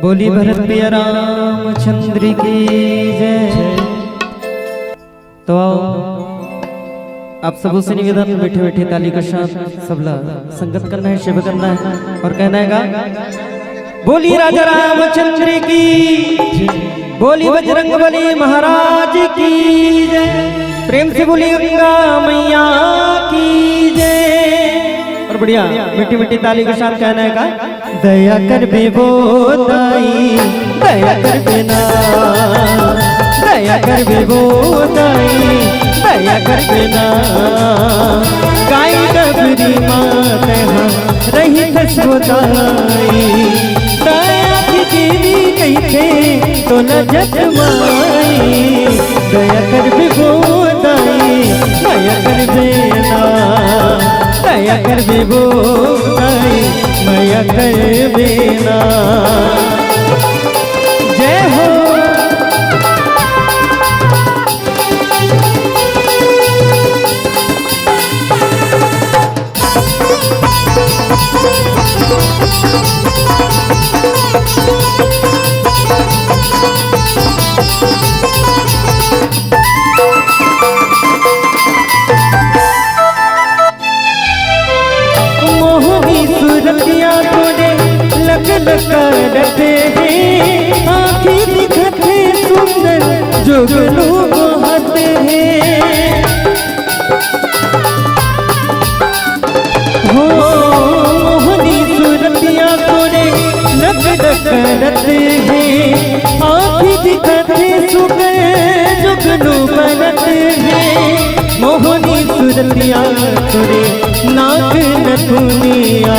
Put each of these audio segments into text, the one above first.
बोली भरत प्रिय रामचंद्र की जय। तो आओ आप सबों से निवेदन, बैठे बैठे ताली का साथ सबला संगत करना है, सेवा करना है और कहना है बोली राजा रामचंद्र की, बोली बजरंगबली महाराज की जय। प्रेम से बोली गंगा मैया की जय। और बढ़िया मिट्टी मिट्टी ताली के साथ कहना है का दया कर बेबोदाई, दया कर बेना, दया कर बेबोदाई, दया कर बेना। गाय कबरी मात रही खसोदाई, दया की देवी कहते तो न जतमाई। दया कर बेबोदाई, दया कर बेना, दया कर बेबोदाई, दया कर बेना। जय हो सूरतिया तोड़े लग करते हैं, आँखें दिखते सुंदर जुगनू बहते हैं। हो मोहनी सूरतिया तोड़े लग करते हैं, आँखें दिखते सुंदर जुगनू बनते हैं। मोहनी सूरतिया तोड़े नाक नथुनिया,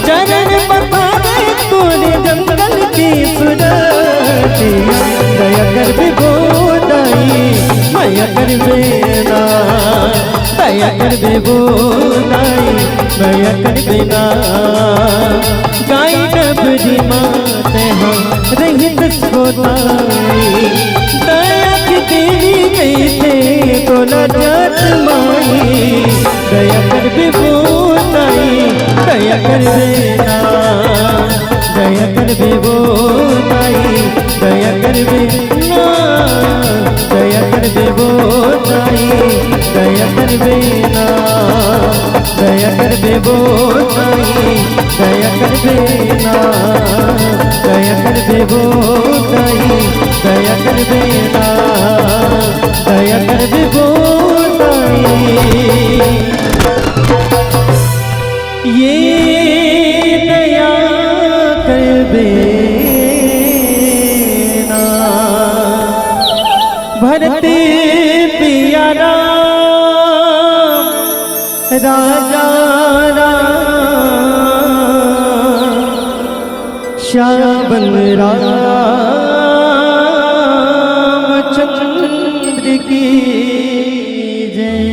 चरण पखारे तोड़े जंगल की सुरतिया। दया कर बेबोदाई, माया कर बेना, दया कर बेबोदाई, माया कर बेना। गाय कबरी माते हम रहित सोदाई, दया की देवी कैसे तो न जतमाई। दया कर बेबोदाई, दया कर बेना, दया कर बेबोदाई, दया कर बेना, दया कर बेबोदाई, दया कर बेना, दया कर बेबोदाई, दया कर बेना, दया कर बेबोदाई, दया कर बेना, दया कर बेबोदाई। ये दया कर बेना भरते पिया राम, राजा राम, श्याम रामचंद्र की जय।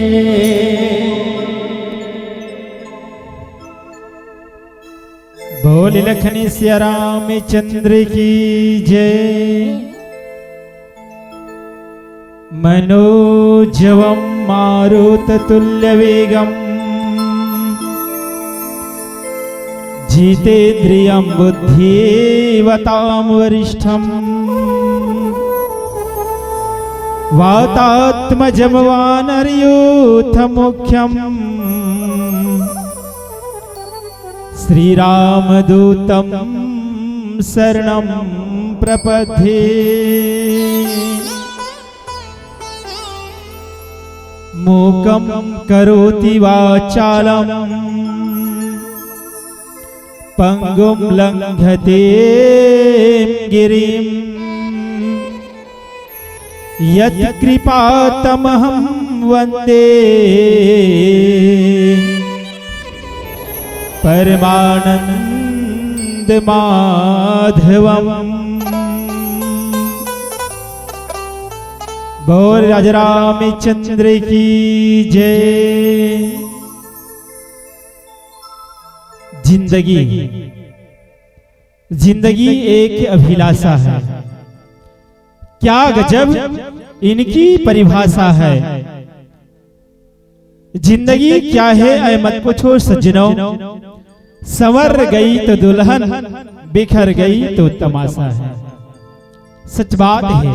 बोल लखनी सिया रामचंद्र की जय। मनोजवं मारुततुल्यवेगं, जितेन्द्रियं बुद्धिमतां वरिष्ठं। वातात्मजं वानरयूथमुख्यं, श्रीरामदूतं शरणं प्रपद्ये। मूकं करोति वाचालं, पंगुं लंघते गिरिं। यत्कृपातमहं वन्दे परमानंद माधवम। बोल राजा रामचंद्र की जय। जिंदगी एक अभिलाषा है, क्या गजब इनकी परिभाषा है। जिंदगी क्या है ऐ मत पूछो सज्जनों, संवर गई तो दुल्हन बिखर गई तो तमाशा है। सच बात है,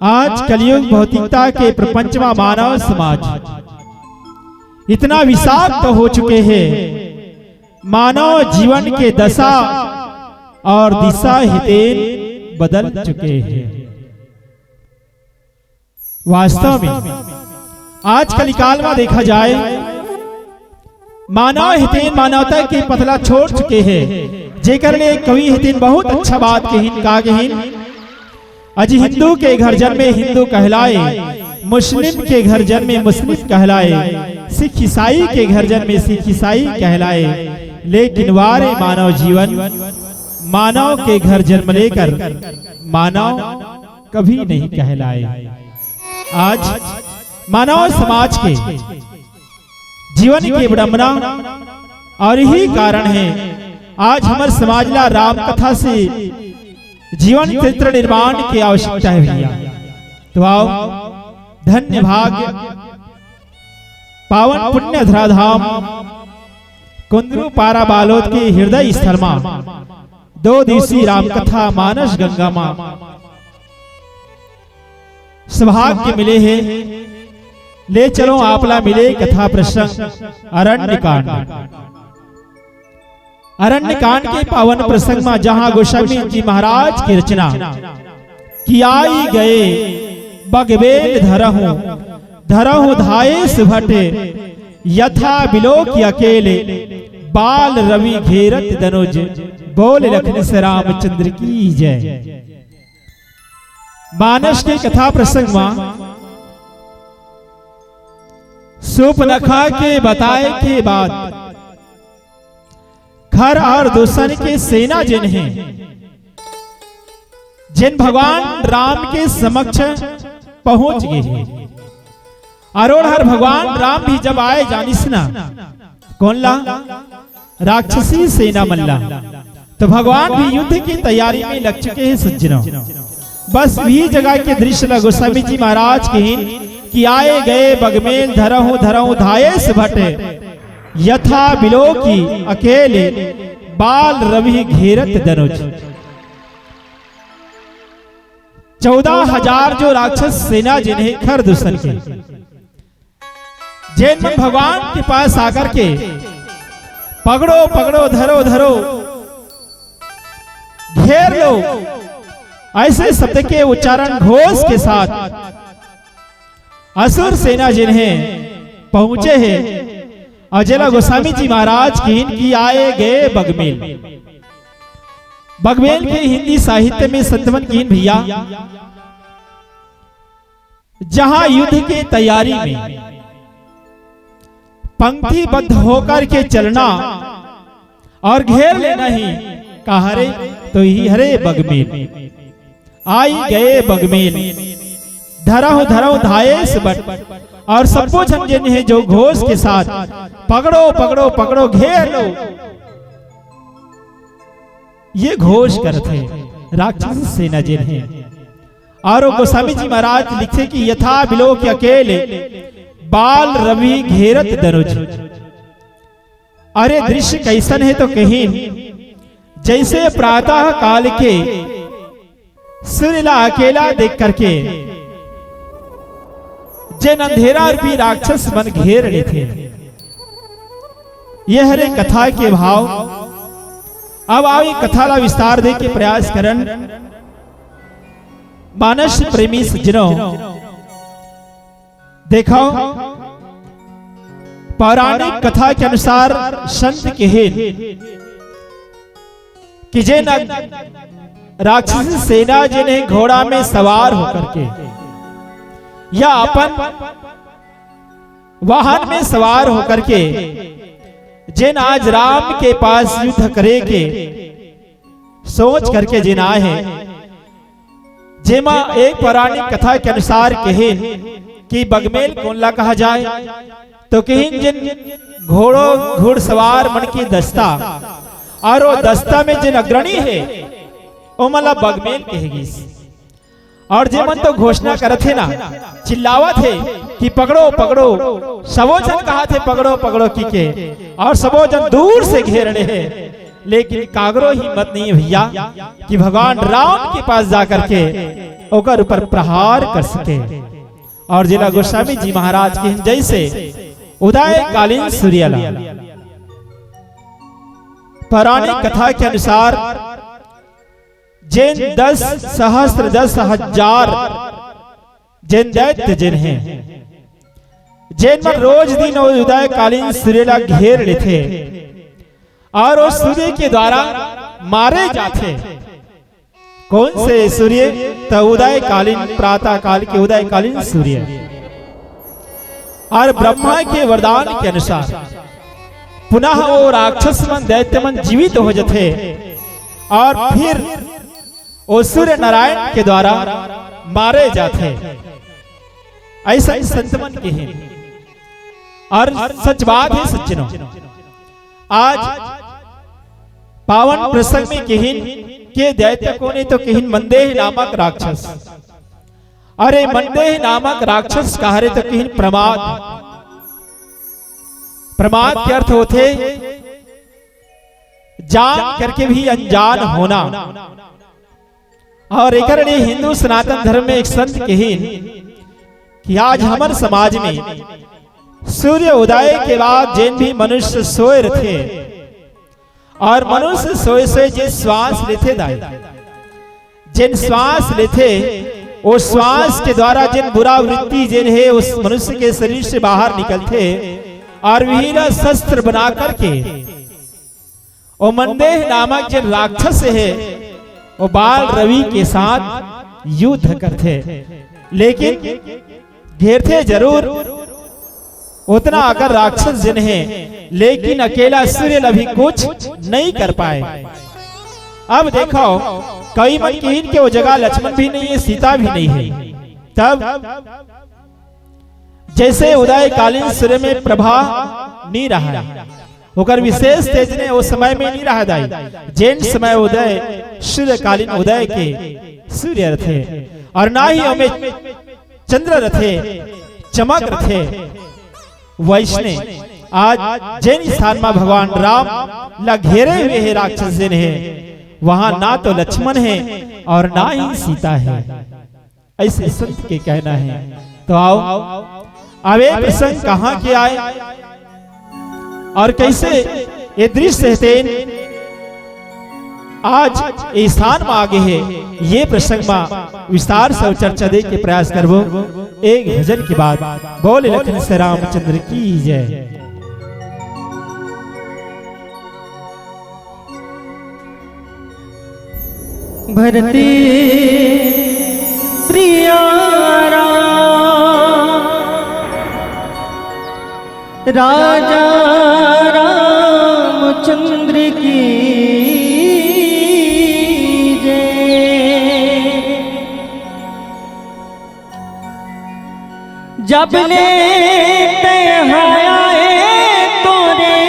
आज कलयुग भौतिकता के प्रपंचमा मानव समाज इतना विषाक्त हो चुके हैं, मानव जीवन के दशा और दिशा हितेन बदल चुके हैं। वास्तव में आज कलिकाल में देखा जाए, मानव हितेन मानवता के पतला छोड़ चुके हैं। जेकर ले कवि हितेन बहुत अच्छा बात कहिन का कहिन, अज हिंदू के घर जन्मे हिंदू कहलाए, मुस्लिम के घर जन्मे मुस्लिम कहलाए, सिख ईसाई के घर जन्मे सिख ईसाई कहलाए, लेकिन वारे मानव जीवन मानव के घर जन्म लेकर मानव कभी नहीं कहलाए। आज मानव समाज के जीवन की विडंबना और यही कारण है आज हमारे समाज ला राम कथा से जीवन चरित्र निर्माण की आवश्यकता है भैया। तो आओ धन्य भाग्य पावन पुण्य धराधाम कुंदरू पारा बालोद के हृदय स्थल में 2 दिवसीय राम कथा मानस गंगा मां सौभाग्य मिले हैं। ले चलो आपला मिले कथा प्रसंग अरण्यकांड। अरण्यकांड के पावन प्रसंग में जहां गोस्वामी जी महाराज की रचना कि आई गए बगबेल धरहु धाये सुभटे, यथा बिलोक अकेले बाल रवि घेरत दनुज, बोल लखन से रामचंद्र की जय। मानस के कथा प्रसंग में सूपनखा के बताए के बाद खर और दूषण के सेना जिन हैं, जिन भगवान राम के समक्ष पहुंच गए हैं। अरोहर भगवान राम भी जब आए जानिस ना कौन ला राक्षसी सेना मल्ला, तो भगवान भी युद्ध की तैयारी में लग चुके हैं सज्जनों। बस वही जगह के दृश्य ला गोस्वामी जी महाराज के कि आए गए बगमेल धरहु धाये सुभटे, यथा बिलोकी अकेले बाल रवि घेरत दनुज। 14,000 जो राक्षस सेना जिन्हें खर दूषण के जैन मन भगवान के पास आकर के पकड़ो पकड़ो धरो धरो घेर लो, ऐसे शब्द के उच्चारण घोष के साथ असुर सेना जिन्हें पहुंचे हैं अजला गोस्वामी जी महाराज की आए गए बगमेल। बगमेल के हिंदी साहित्य में संतमन की भैया जहां युद्ध की तैयारी में पंक्तिबद्ध होकर के चलना और घेर लेना ही कहा रे तो ही हरे बगमेल। आई गए बगमेल धरहु धाये सुभट, और सबको झंझन है जो घोष के साथ पकड़ो पकड़ो पकड़ो घेर लो, ये घोष करते राक्षस सेना जिन है। और गोस्वामी जी महाराज लिखते कि यथा बिलोक अकेले बाल रवि घेरत दनुज। अरे दृश्य कैसन है तो कहीं जैसे प्रातः काल के सूर्यला अकेला देख करके जिन अंधेरा रूपी राक्षस मन घेर रहे थे। यह हरे कथा के भाव। अब आओ कथा का विस्तार दे के प्रयास करन। मानस प्रेमी सज्जनों देखो, पौराणिक कथा के अनुसार संत कहे कि जिन राक्षस सेना जिन्हें घोड़ा में सवार होकर के या अपन वाहन में सवार होकर के जिन आज राम के पास युद्ध करे के सोच करके जिन आए हैं, जेमा एक पौराणिक कथा के अनुसार कहे कि बगमेल कौनला कहा जाए तो कहीं जिन घुड़सवार मन की दस्ता और वो दस्ता में जिन अग्रणी है वो मतलब बगमेल कहेगी। और जे मन तो घोषणा करत थे ना, चिल्लावत थे कि पकड़ो पकड़ो, सबो जन कहा थे पकड़ो पकड़ो की के, और सबो जन दूर से घेर रहे हैं लेकिन कागरो हिम्मत नहीं है भैया कि भगवान राम के पास जाकर के ओकर ऊपर प्रहार कर सके। और जिला गोस्वामी जी महाराज के जैसे उदय कालीन सूर्यला पौराणिक कथा के अनुसार जिन 10 सहस्त्र 10,000 जिन दैत्य जिन हैं जिन पर रोज दिन उदय कालीन सूर्यला घेर लेते और उस सूर्य के द्वारा मारे जाते। कौन से सूर्य? तो उदय कालीन प्रातः काल के उदय कालीन सूर्य। और ब्रह्मा के वरदान के अनुसार पुनः वो राक्षस मन दैत्य मन जीवित हो जाते और फिर वो सूर्य नारायण के द्वारा मारे जाते। ऐसा ही संत मन के हैं। और सच बात है सज्जनों, आज पावन प्रसंग में कहिन के दैत्य को ने तो कहिन मंदेह नामक राक्षस। अरे मंदेह नामक राक्षस कहा रे तो कहिन प्रमाद। प्रमाद के अर्थ होते जान करके भी अनजान होना। और एक हिंदू सनातन धर्म में एक संत कहिन कि आज हमारे समाज में सूर्य उदय के बाद जिन भी मनुष्य सोए थे और मनुष्य सोए सोए जिन श्वास लेते दाई जिन श्वास लेते वो श्वास के द्वारा जिन बुरा वृत्ति जिन है उस मनुष्य के शरीर से बाहर निकलते और विहीन शस्त्र बना करके वो मंदेह नामक जिन राक्षस है वो बाल रवि के साथ युद्ध करते। लेकिन घेरते जरूर उतना अगर राक्षस जिन है, लेकिन अकेला सूर्य अभी कुछ नहीं कर पाए। अब देखो कई मन की के वो जगह लक्ष्मण भी नहीं है, सीता भी नहीं है। तब जैसे उदय कालीन सूर्य में प्रभा नहीं रहा है, होकर विशेष तेज ने उस समय में नहीं रहा दाई। जैन समय उदय सूर्य कालीन उदय के सूर्य थे और ना ही हमें चंद्र रथे चमक रथे। वैष्णव आज जैन स्थान में भगवान राम ला घेरे हुए है राक्षस जिन है, वहां ना तो लक्ष्मण है और ना ही सीता है, ऐसे संत के कहना है। तो आओ अब ये प्रसंग कहाँ के आए और कैसे ये दृश्य है आज स्थान में आगे है, ये प्रसंग में विस्तार से चर्चा दे के प्रयास करबो। एक भजन के बाद बोले लखन से रामचंद्र की जय। भरती प्रिया राजा रामचंद्र की जब ले तहाए तोरे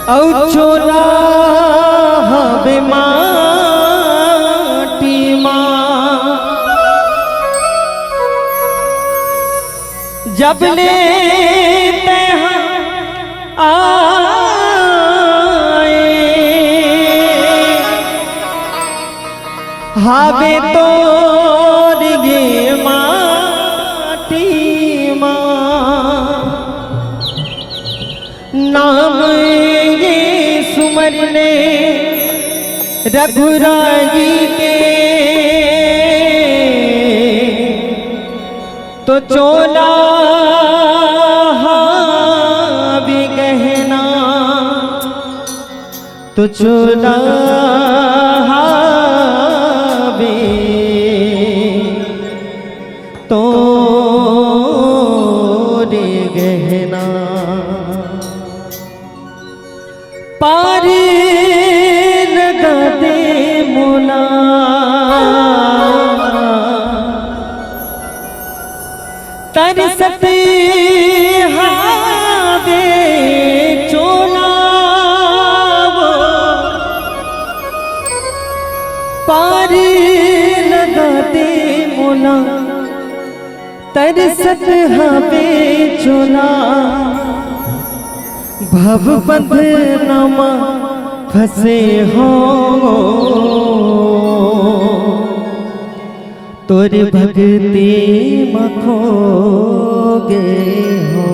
औ चोला हवे माटी माँ, जब ले हावे तोर गे माटी माँ, नाम ये सुमरने रघुराई के तो चोला हावी गहना, तो चोला तो रे गहना पार लगा दे मोला, तरसत हावे चोला वो पार लगा दे मोला, तरसत हवे चोला भव बंधनमा फंसे हो तोर भक्ति मखोगे हो।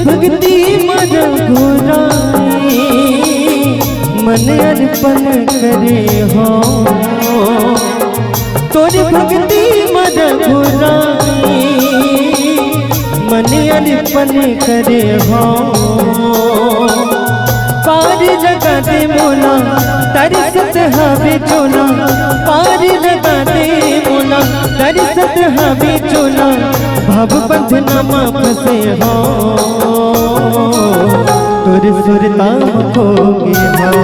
भक्ति मन घुराई मन अर्पण करे हो तोर भक्ति मन घुराई मन अर्पण करे हो। पार लगा दे मोला तरसत हवे चोला पार लगा दे मोला तरसत हवे चोला भव बंधनमा फंसे हो तुर सुरताम खोगे हो।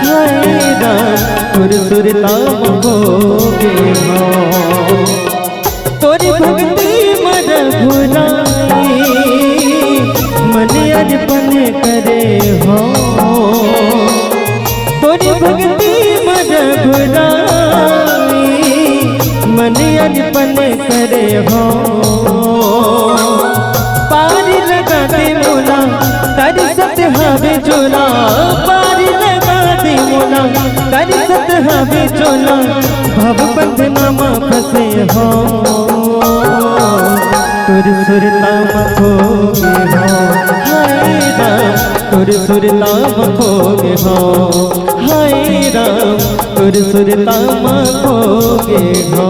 हाय राम तुर सुरताम खोगे हो तोर भक्ति मन घुराई मन अर्पण करे हो तोर भक्ति मन घुराई मन अर्पण करे हो। पार लगा दे मोला तरसत हवे चोला पार लगा दे मोला तरसत हवे चोला भव बंधनमा फंसे हो तुर सुरताम खोगे हो। हाय राम तुर सुरताम खोगे हो। हाय राम तुर सुरताम खोगे हो।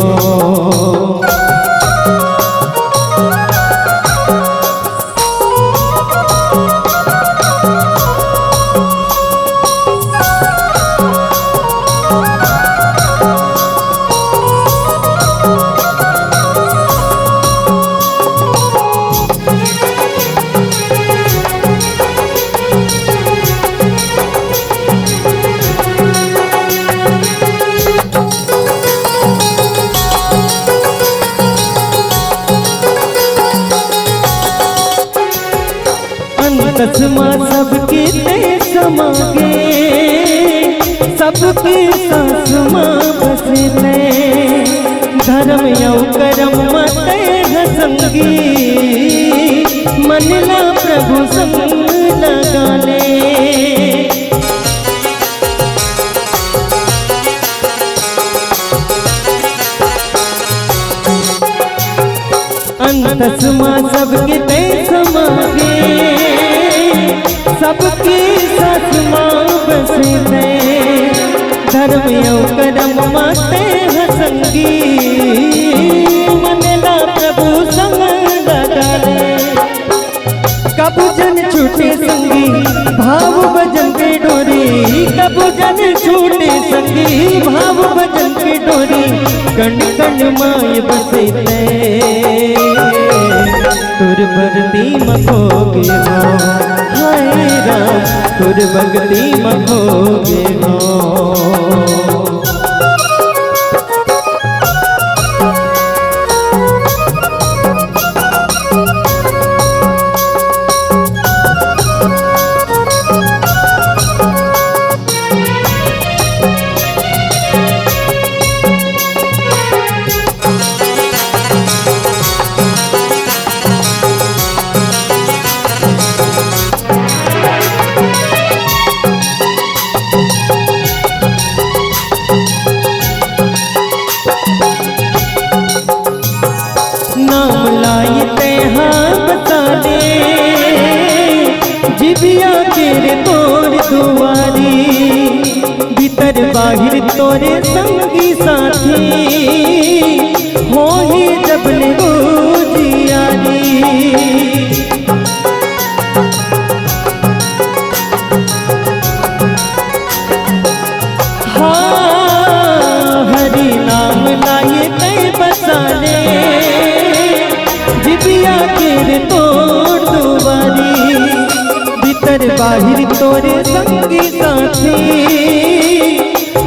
तस्मा सबके ते समागे सबके सासमा बसने धर्म यौ करम मते हसंगी मनला प्रभु संग लगाले। तस्मा सबके ते समागे सबके साथ माँ बसने धर्म यौ करम माते हसंगी मनला प्रभु संग लगाले। कबू जन छूटे संगी भाव भजन के डोरी कबू जन छूटे संगी भाव भजन के डोरी कण कण माय बसते तुर भक्ति मखोगे हो। हाय राम तुर भक्ति मखोगे हो। जिबिया तेरे तोर दुआरी भीतर बाहिर तोरे संगी साथी हो ही जब ने रोजी बाहिर तोरे संगी साथी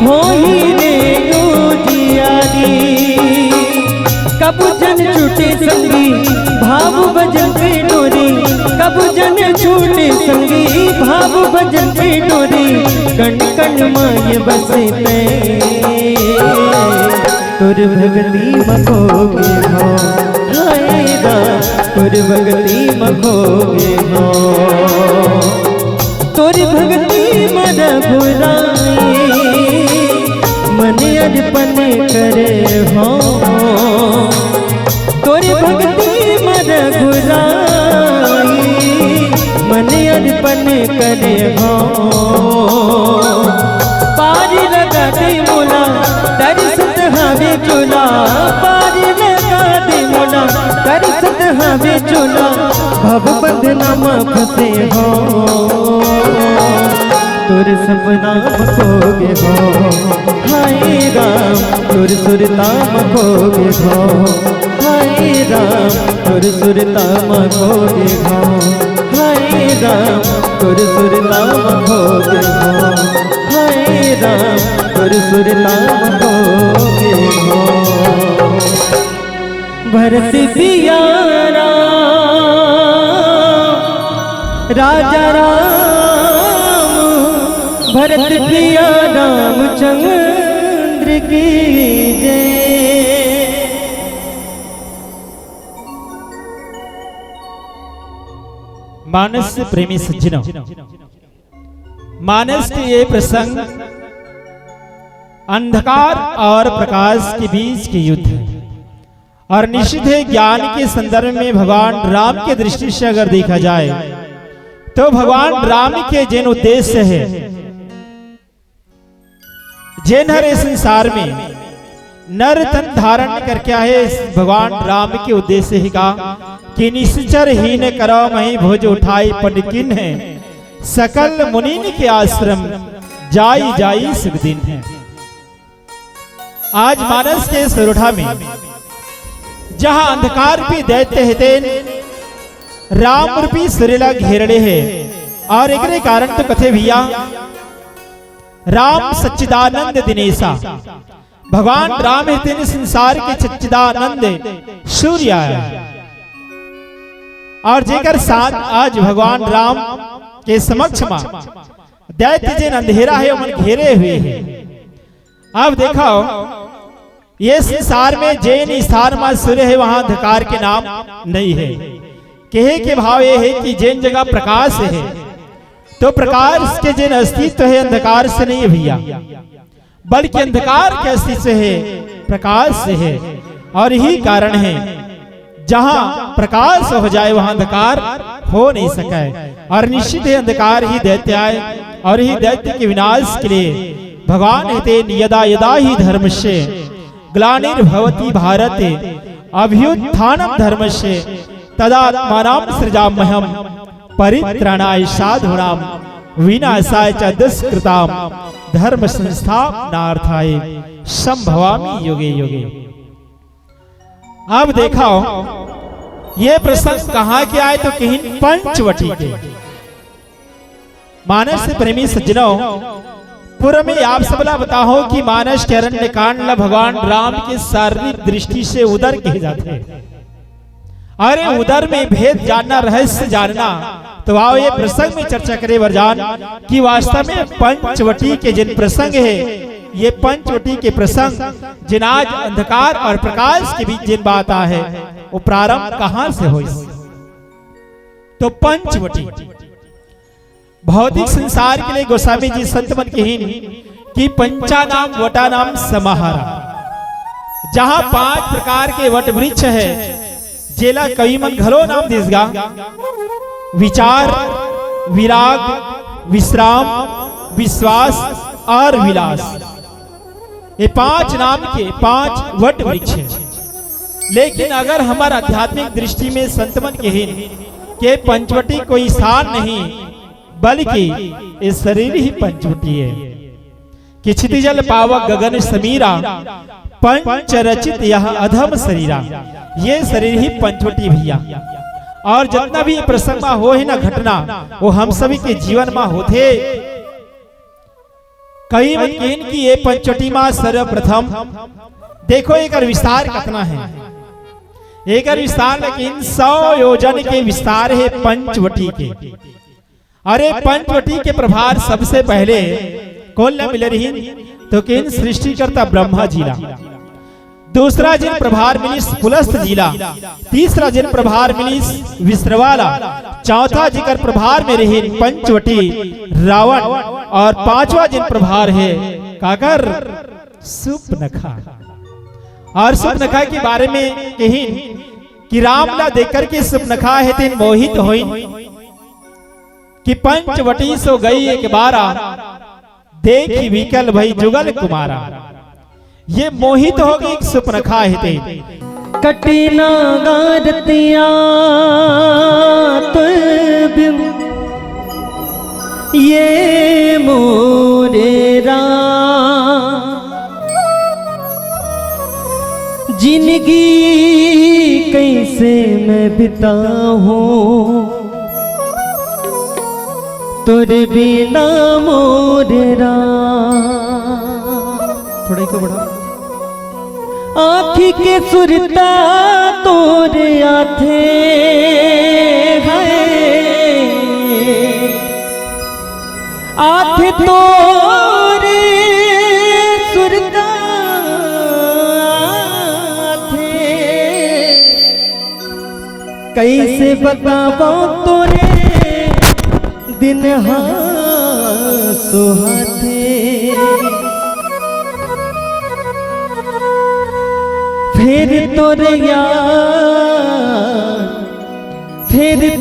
हो ही रे जियारी। कब जन छूटे संगी भाव भजन पे डोरी, कब जन छूटे संगी भाव भजन पे डोरी। कण कण माय बसे तुर भगती मखोगे हो, हाय राम तुर भगती मखोगे हो। तुर भगती मन भुराई मन अर्पण करे हो। तुर भगती मन भुराई मन अर्पण करे हो। पारी लगा दे मोला दर्शत हमें चोला, पारी लगा दे मोला दर्शत हमें चोला। भव बदनामा फंसे हो तुर सपना मखोगे हो, हाय राम तुर सुरता मखोगे हो। हाय राम तुर सुरता मखोगे हो, हाय राम तुर सुरता मखोगे हो। हाय राम तुर सुरता मखोगे हो। भरत पियारा राजा राम, भरत प्रिया रामचंद्र की जय। मानस प्रेमी सज्जनों, मानस के ये प्रसंग अंधकार और प्रकाश के बीच के युद्ध है और निश्चित है ज्ञान के संदर्भ में भगवान राम के दृष्टि से अगर देखा जाए तो भगवान राम के जिन उद्देश्य है, जिन हरे संसार में नर तन धारण करके आए, भगवान राम के उद्देश्य ही का कि निश्चर ही न करो मही भुज उठाई पंडिकिन है, सकल मुनीन के आश्रम जाई जाई सुख दिन है। आज मानस के सरोठा में जहां अंधकार भी दैत्य हेतेन राम रूपी सुरेला घेरड़े है और एक कारण तो कथे भैया राम सच्चिदानंद दिनेशा, भगवान राम हेतेन संसार के सच्चिदानंद सूर्य है और जेकर साथ आज भगवान राम के समक्ष में दैत्य जिन अंधेरा है मन घेरे हुए है। अब देखो ये संसार में जैन स्थान में सूर्य है वहां अंधकार के नाम नहीं है। कहे के भाव ये है कि जैन जगह प्रकाश है तो प्रकाश के जिन अस्तित्व है अंधकार से नहीं है भैया, बल्कि अंधकार के अस्तित्व है प्रकाश से है। और यही कारण है जहां प्रकाश हो जाए वहां अंधकार हो नहीं सके और निश्चित है अंधकार ही दैत्य आए और ही दैत्य के विनाश के लिए भगवान हेते यदा यदा ही धर्मस्य ग्लानिर्भवति भारत अभ्युत्थानम धर्मस्य तदात्मानं सृजाम्यहम् परित्राणाय साधूनां विनाशाय च दुष्कृतां धर्म संस्थापनार्थाय संभवामि युगे युगे। अब देखो ये प्रसंग कहाँ के आए तो कहीं पंचवटी के। मानस प्रेमी सज्जनों, पूर्व में आप सबला बताओ कि मानस के अरण्य कांड भगवान राम के शारीरिक दृष्टि से उदर कहे जाते हैं। अरे उदर में भेद जानना, रहस्य जानना, तो आओ ये प्रसंग में चर्चा करें वरजान कि वास्तव में पंचवटी के जिन प्रसंग है, ये पंचवटी के प्रसंग जिन आज अंधकार और प्रकाश के बीच जिन बात आ है वो प्रारंभ कहां से हुई। तो पंचवटी भौतिक संसार के लिए गोस्वामी जी संत मन कहीन कि पंचा नाम वटा नाम समाहारा, जहां 5 प्रकार के वट वृक्ष है जेला कवि मन घलो नाम दिसगा, विचार, विराग, विश्राम, विश्वास और विलास। ये 5 नाम के 5 वट वृक्ष है। लेकिन अगर हमारा आध्यात्मिक दृष्टि में संतमन कहीन के पंचवटी कोई स्थान नहीं बल्कि ये शरीर ही पंचवटी है कि क्षितिजल पावक गगन समीरा पंच रचित यह अधम शरीरा, ये शरीर ही पंचवटी भैया। और जितना भी प्रसंग में हो है ना घटना, वो हम सभी के जीवन में होते। कई मत की ये पंचवटी में सर्वप्रथम देखो एक विस्तार कितना है। एक विस्तार लेकिन 100 योजन के विस्तार है पंचवटी के। अरे पंचवटी के प्रभार सबसे पहले कौन न मिले रही तो किन सृष्टिकर्ता ब्रह्मा जिला, दूसरा जिन प्रभार मिली पुलस्त जिला, तीसरा जिन प्रभार मिली विश्रवाला, चौथा जिकर प्रभार में रही पंचवटी रावण, और पांचवा जिन प्रभार है काकर सुपनखा। और सुपनखा के बारे में कहीं कि रामला देखकर के सुपनखा है तीन मोहित होई कि पंचवटी सो गई एक बारा, देखी विकल भई जुगल कुमारा। ये मोहित हो गई सुपनखा है ते कटिना गारतिया तो बिन ये मोरे राम, जिंदगी कैसे मैं बिताऊं तोरे बिना मोरे राम। थोड़ा ही को बढ़ा। आँखी के सुरता तोरे आथे है, आथे तोरे सुरता आथे, कैसे बताबो तोरे दिन सुहाते। फिर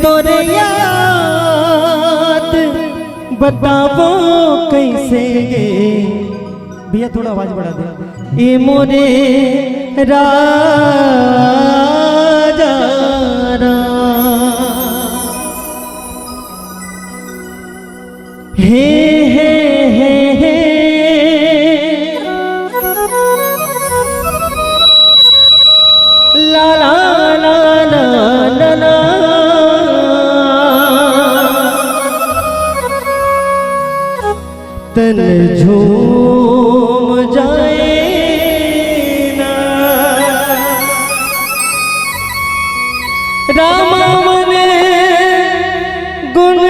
तोरे याद बताबो कैसे गे। भैया थोड़ा आवाज बढ़ा दे। ये मोरे राजा हे हे हे हे ला ला ला ला ला ला, तन झूम जाए ना रामा मन गुन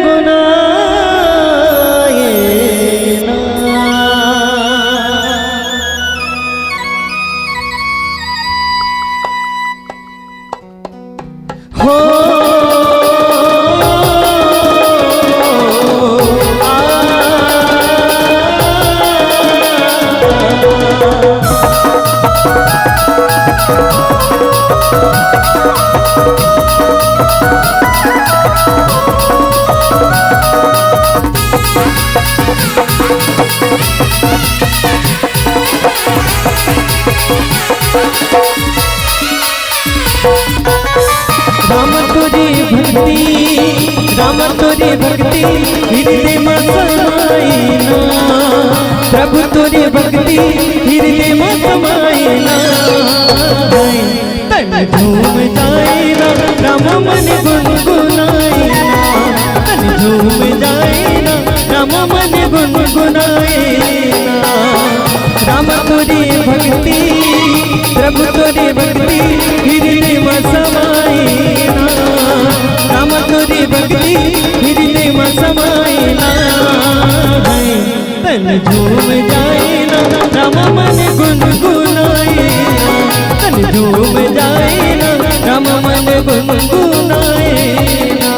गुनाए ना। हो राम तोरी भक्ति हृदय में समाई ना, प्रभु तोरी भक्ति हृदय में समाई ना। तन झूम जाए ना राम मन गुनगुनाए ना, तन झूम जाए ना राम मन गुनगुनाए ना। राम तोरी भक्ति प्रभु तोरी भक्ति हृदय में समाई ना, राम तोरी भक्ति हृदय में समाई ना। तन झूम जाए ना राम मन गुनगुनाए ना, तन झूम जाए ना राम मन गुनगुनाए ना।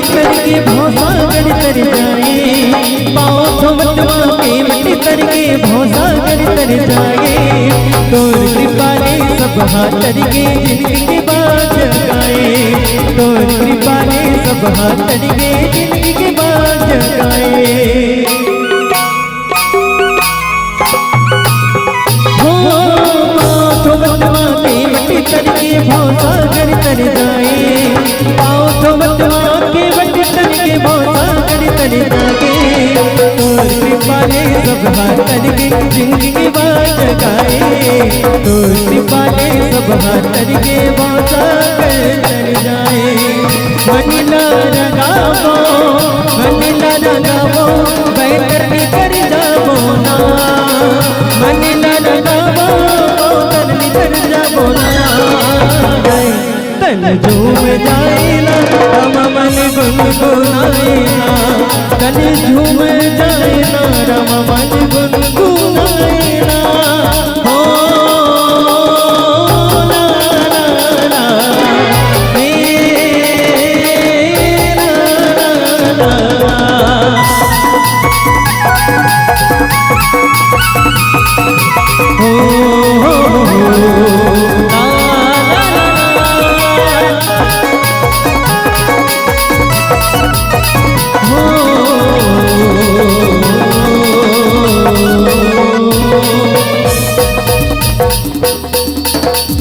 करके भौसागर तर जाए, पाँव थोवत माँ के मटी करके भौसागर तर जाए। तोर कृपा ने सब हाथ करके जिंदगी के बात जगाए, तोर कृपा ने सब सब हाथ तड़के जिंदगी के बात जगाए। हो तो बतवा के बटे तड़के भौसा कर तर जाए। आओ तो बतवा के बटे तड़के भौसा कर तर जाए। तोर कृपा ने सब हाथ तड़के जिंदगी के बात जगाए। तोर कृपा ने सब हाथ तड़के भौसा कर तर जाए। मनिला लगावो बैठकर निकर जावो ना। मनिला लगावो बैठकर निकर जावो ना। तन झूम जाएला राम मन गुनगुनाएला। तन झूम जाएला राम मन गुनगुनाएला। हो ला ला ला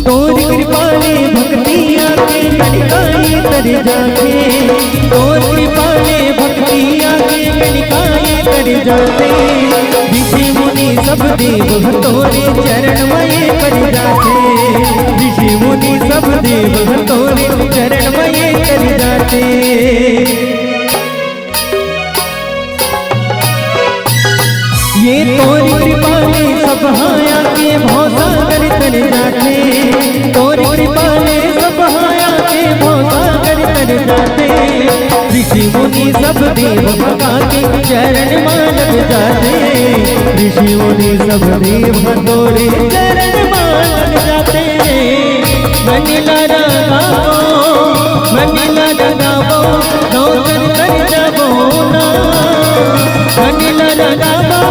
तोर कृपाले भक्तिया के कनिकाई तर जाते। तोर कृपाले भक्तिया के कनिकाई तर जाते। ऋषि मुनि सब देव तोरे चरण में पर जाते। ऋषि मुनि सब देव तोरे चरण में कर जाते। ये तोरी कृपा ने सब हाया के भौसा कर तर जाते। तोरी कृपा ने सब हाया के भौसा कर तर जाते। ऋषि मुनि सब देव भगा के चरण में लग जाते। ऋषि मुनि सब देव तोरे चरण में लग जाते। मनिला लगावो नौकर कर जावो ना। मनिला लगावो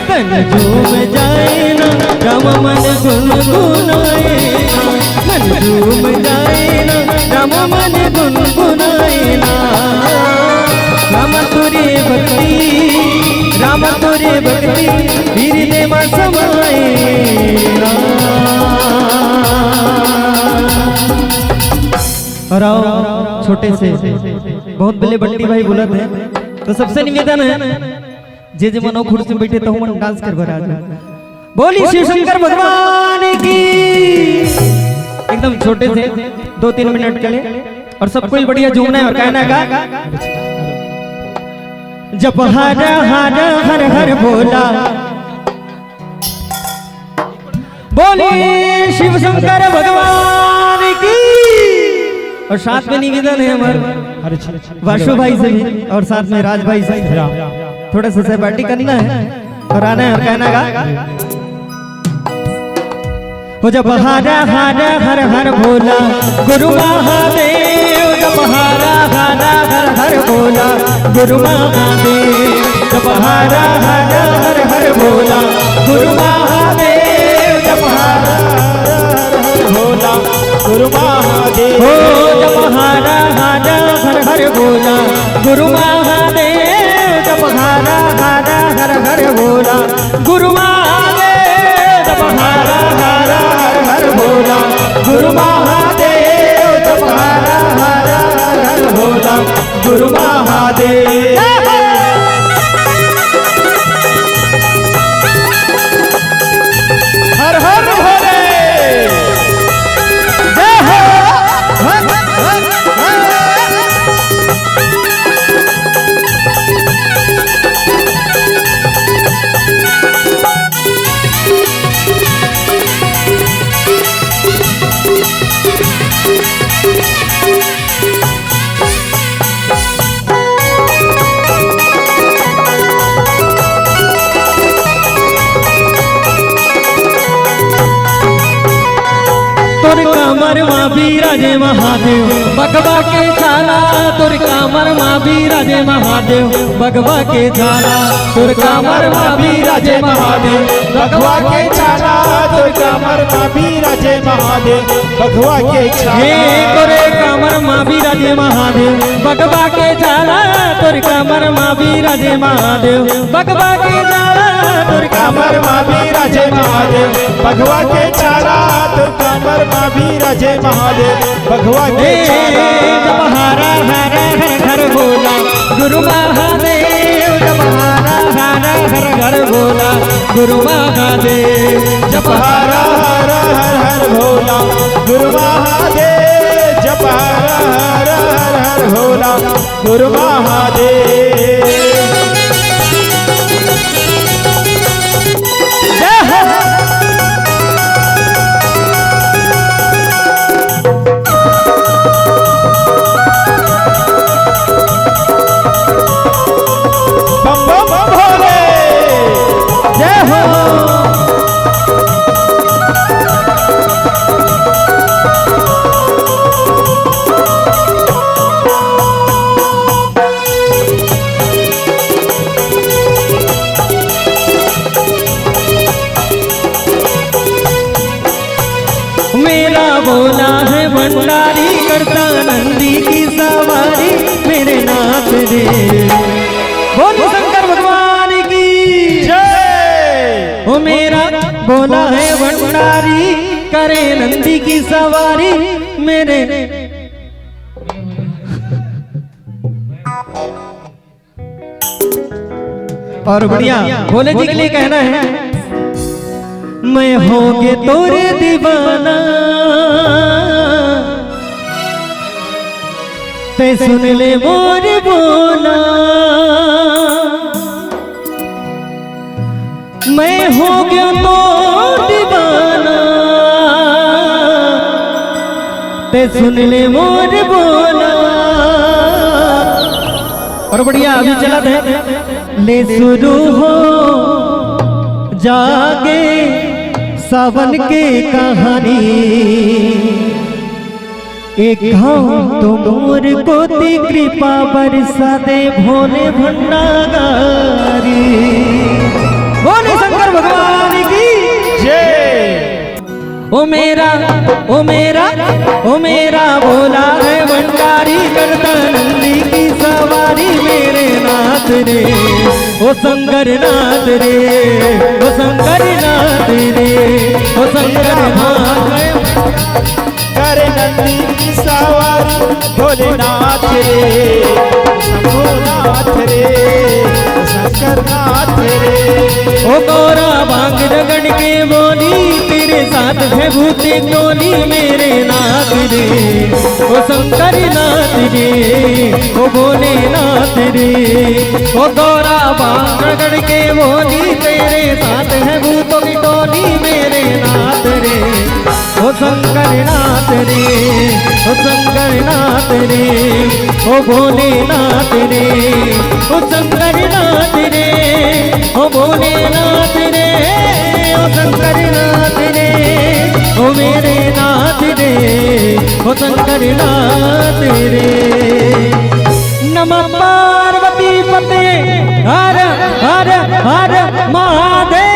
तन झूम जाए ना राम मन गुनगुनाए ना। मन झूम जाए ना राम मन गुनगुनाए ना। राम तोरे भक्ति हृदय में समाए ना। और आओ छोटे से बहुत बड़े बंटी भाई बोलत है तो सबसे निवेदन है जे जे मनो खुर्सी में बैठे तो हम डांस कर भरा जाए। बोली शिव शंकर भगवान की। एकदम छोटे से 2-3 मिनट के लिए और सब कोई बढ़िया झूमना है और कहना का जब हर हर हर हर बोला। बोली शिव शंकर भगवान की। और साथ में निवेदन है हमारे वाशु भाई से भी और साथ में राज भाई से थोड़ा सा सहपाठी करना है और आना है और कहना का वो जब हारा हारा हर हर बोला गुरु महादेव। जब हारा हारा हर हर बोला गुरु महादेव। जब हारा हारा हर हर बोला गुरु महादेव। जब हारा हर बोला गुरु महादेव। हो जब हारा हारा हर हर बोला गुरु महादेव। जब हारा हारा हर हर बोला गुरु महादेव। जब हारा हारा हर हर बोला गुरु महादेव। जब हारा हारा हर हर बोला गुरु महादेव। हर हर भोले जय हो। कामर माँ बिराजे महादेव बगवा के छाला तुर कामर माँ बिराजे महादेव बगवा के छाला तुर कामर माँ बिराजे महादेव बगवा के छाला तुर कामर माँ बिराजे महादेव बगवा के छाला तोरे कामर माँ बिराजे महादेव बगवा के छाला तुर कामर माँ बिराजे महादेव बगवा के छाला तुर कामर माँ बिराजे महादेव बगवा के छाला तुर कामर माँ बिराजे महादेव बगवा के छाला जब हारा हर घर बोला गुरु महादेव जब हारा हर घर बोला गुरु महादेव जब हरा हर भोला गुरु महादेव जब हर भोला गुरु महादेव मेरा बोला है भंडारी करता नंदी की सवारी मेरे नाथ रे बोलो शंकर भगवान की जय। ओ मेरा बोला है भंडारी करे नंदी की सवारी मेरे और बढ़िया भोले जी के लिए कहना है मैं होगे तोरे दीवाना ते सुन ले मोर बोला मैं हो गया तो दीवाना ते सुन ले मोर बोला और बढ़िया अभी चला था ले शुरू हो जागे सावन के कहानी एक घाव तो मोर कोती कृपा बरसा दे भोले भंडारी भोले शंकर भगवान की जय। ओ मेरा ओ मेरा ओ मेरा भोला है भंडारी करता नंदी की सवारी मेरे नाथ रे ओ शंकर नाथ रे ओ शंकर नाथ रे ओ शंकर नाथ करे नंदी की सवारी भोलेनाथ रे शंभुनाथ रे शंकर नाथ रे ओ गौरा बांग रगड़ के बोली तेरे साथ है भूत गोली मेरे नाथ रे ओ शंकर नाथ रे ओ भोलेनाथ रे ओ गौरा बांग रगड़ के बोली तेरे साथ है भूतों की टोली मेरे नाथ रे ओ शंकर नाथ रे ओ शंकर नाथ रे ओ भोलेनाथ रे ओ शंकर नाथ रे ओ भोलेनाथ रे ओ शंकर नाथ रे ओ मेरे नाथ रे ओ शंकर नाथ रे नमः पार्वती पते हर हर हर महादेव।